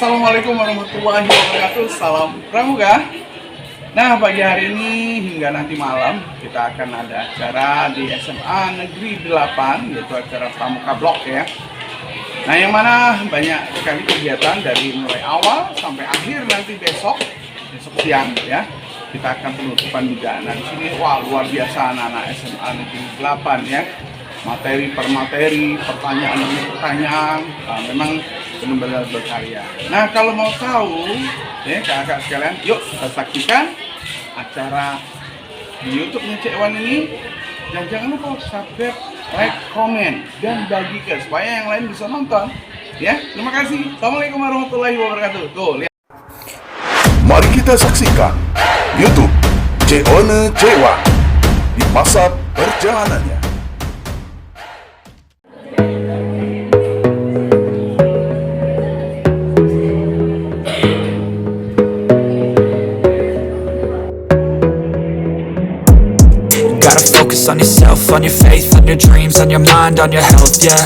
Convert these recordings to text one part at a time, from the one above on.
Assalamualaikum warahmatullahi wabarakatuh. Salam Pramuka. Nah, pagi hari ini hingga nanti malam kita akan ada acara di SMA Negeri 8, yaitu acara Pramuka Blok ya. Nah, yang mana banyak sekali kegiatan dari mulai awal sampai akhir nanti besok siang ya. Kita akan penutupan juga. Nah, di sini wah luar biasa anak-anak SMA Negeri 8 ya. Materi per materi, pertanyaan demi pertanyaan, memang benar-benar berkarya. Nah, kalau mau tahu ya kakak sekalian, yuk kita saksikan acara di YouTube-nya Cek Wan ini. Dan jangan lupa subscribe, like, komen, dan bagikan supaya yang lain bisa nonton. Ya, terima kasih. Assalamualaikum warahmatullahi wabarakatuh. Tuh, lihat. Mari kita saksikan YouTube Cek Wan di masa perjalanannya. Focus on yourself, on your faith, on your dreams, on your mind, on your health, yeah.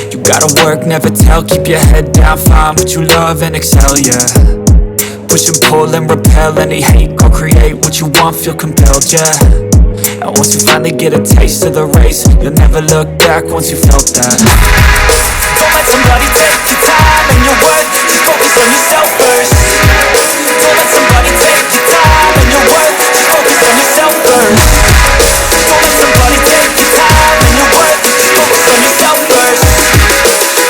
You gotta work, never tell, keep your head down, find what you love and excel, yeah. Push and pull and repel any hate, go create what you want, feel compelled, yeah. And once you finally get a taste of the race, you'll never look back once you felt that. Don't let somebody take your time and your worth, just focus on yourself first. Don't let somebody take your time and your worth, just focus on yourself first. Don't let somebody take your time and your worth, just focus on yourself first.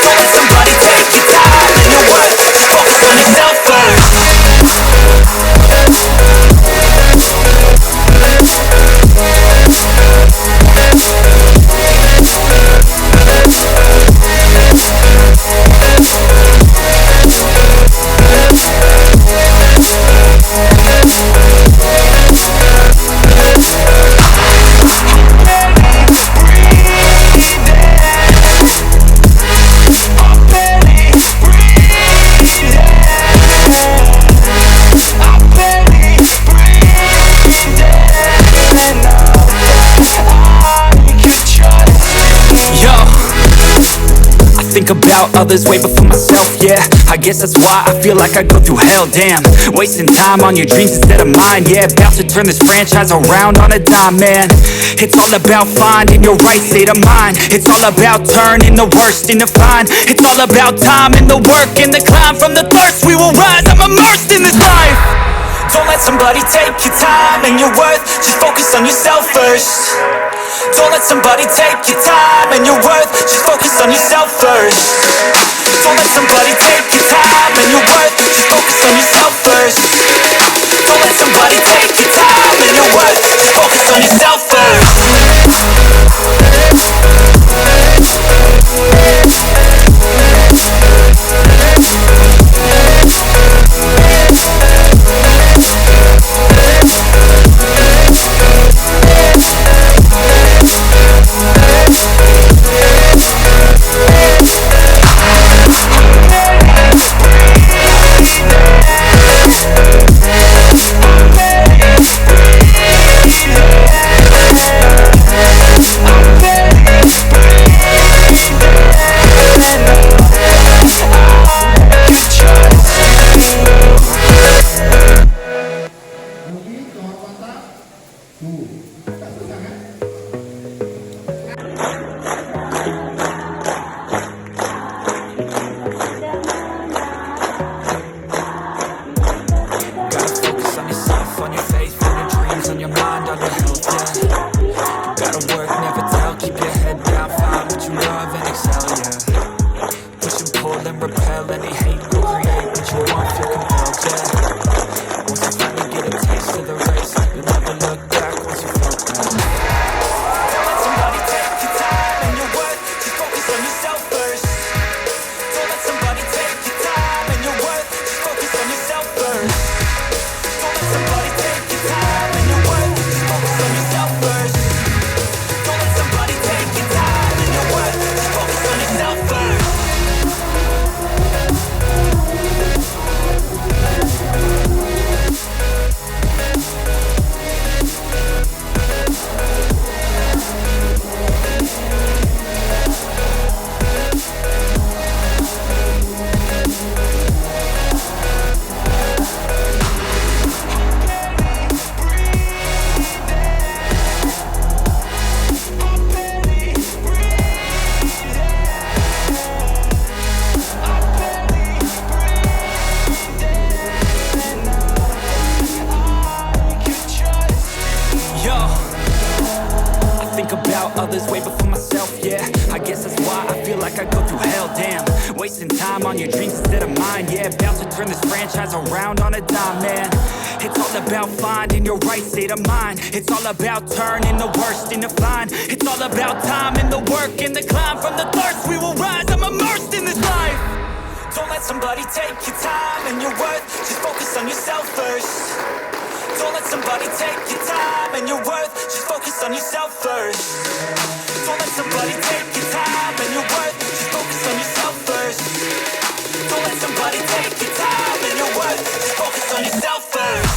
Don't let somebody take your time and your worth, just focus on yourself first. Think about others way before myself, yeah. I guess that's why I feel like I go through hell, damn. Wasting time on your dreams instead of mine, yeah. About to turn this franchise around on a dime, man. It's all about finding your right state of mind. It's all about turning the worst into fine. It's all about time and the work and the climb. From the thirst we will rise, I'm immersed in this life. Don't let somebody take your time and your worth, just focus on yourself first. Don't let somebody take your time and your worth, just focus on yourself first. Don't let somebody take your time and your worth, just focus on yourself first. Don't let somebody take your time and your worth, just focus on yourself first. Wasting time on your dreams instead of mine. Yeah, about to turn this franchise around on a dime, man. It's all about finding your right state of mind. It's all about turning the worst into fine. It's all about time and the work and the climb. From the thirst we will rise, I'm immersed in this life. Don't let somebody take your time and your worth. Just focus on yourself first. Don't let somebody take your time and your worth. Just focus on yourself first. Don't let somebody take your time and your worth. Just focus on yourself first. Don't let somebody take your time and your worth. Just focus on yourself first.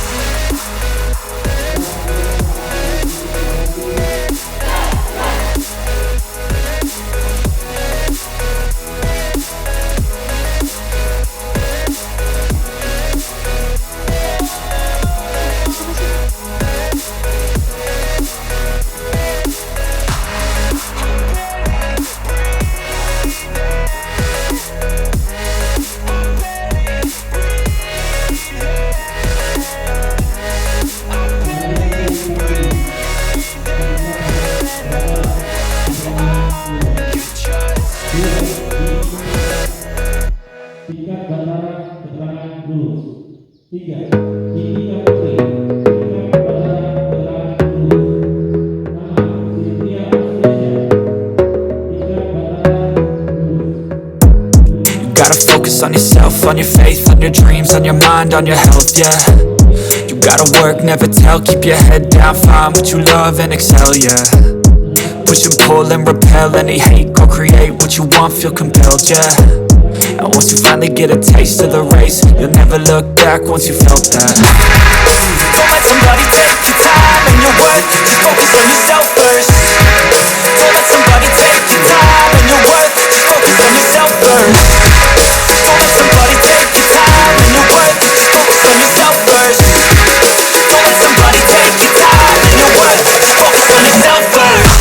Tingkat bandara keterangan lulus. 3. Tingkat putri. Tingkat bandara keterangan lulus. Nama Cynthia Aslesia. Tingkat bandara lulus. You gotta focus on yourself, on your faith, on your dreams, on your mind, on your health, yeah. You gotta work, never tell, keep your head down, find what you love and excel, yeah. Push and pull and repel any hate, go create what you want, feel compelled, yeah. And once you finally get a taste of the race, you'll never look back once you felt that. Don't let somebody take your time and your worth. Just focus on yourself first. Don't let somebody take your time and your worth. Just focus on yourself first. Don't let somebody take your time and your worth. Just focus on yourself first. Don't let somebody take your time and your worth. Just focus on yourself first.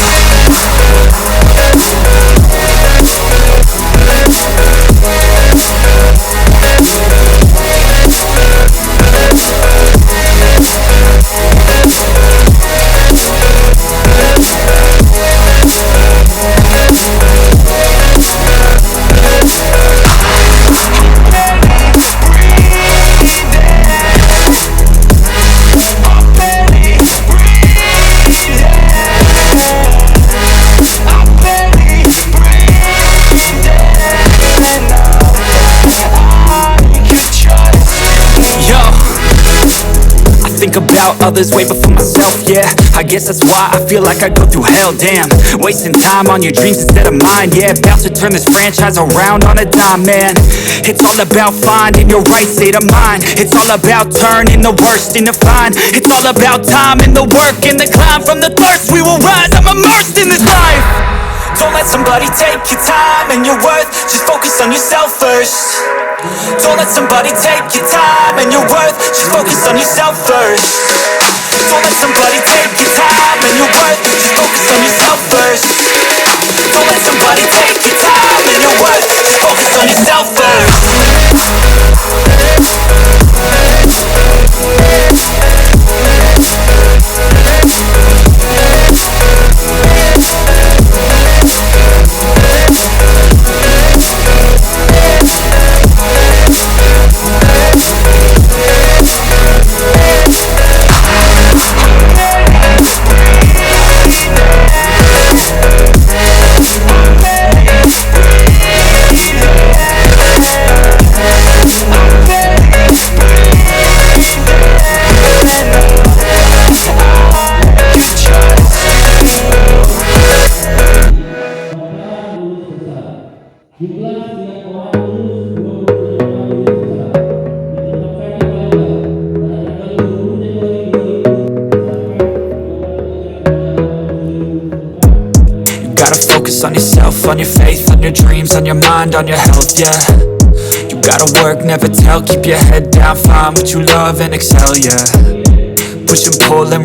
Think about others way before myself, yeah. I guess that's why I feel like I go through hell, damn. Wasting time on your dreams instead of mine, yeah. About to turn this franchise around on a dime, man. It's all about finding your right state of mind. It's all about turning the worst into fine. It's all about time and the work and the climb. From the thirst we will rise, I'm immersed in this life. Don't let somebody take your time and your worth. Just focus on yourself first. Don't let somebody take your time and your worth. Just focus on yourself first. Don't let somebody take your time and your worth. Just focus on yourself first. Don't let somebody take your time and your worth. Just focus on yourself first. Jumlah setiap orang lulus 27 orang lulus besar ditetapkan di Palembang pada tanggal 20 Januari 2024. You gotta focus on yourself, on your faith, on your dreams, on your mind, on your health, yeah. You gotta work, never tell, keep your head down, find what you love and excel, yeah. Push and pull and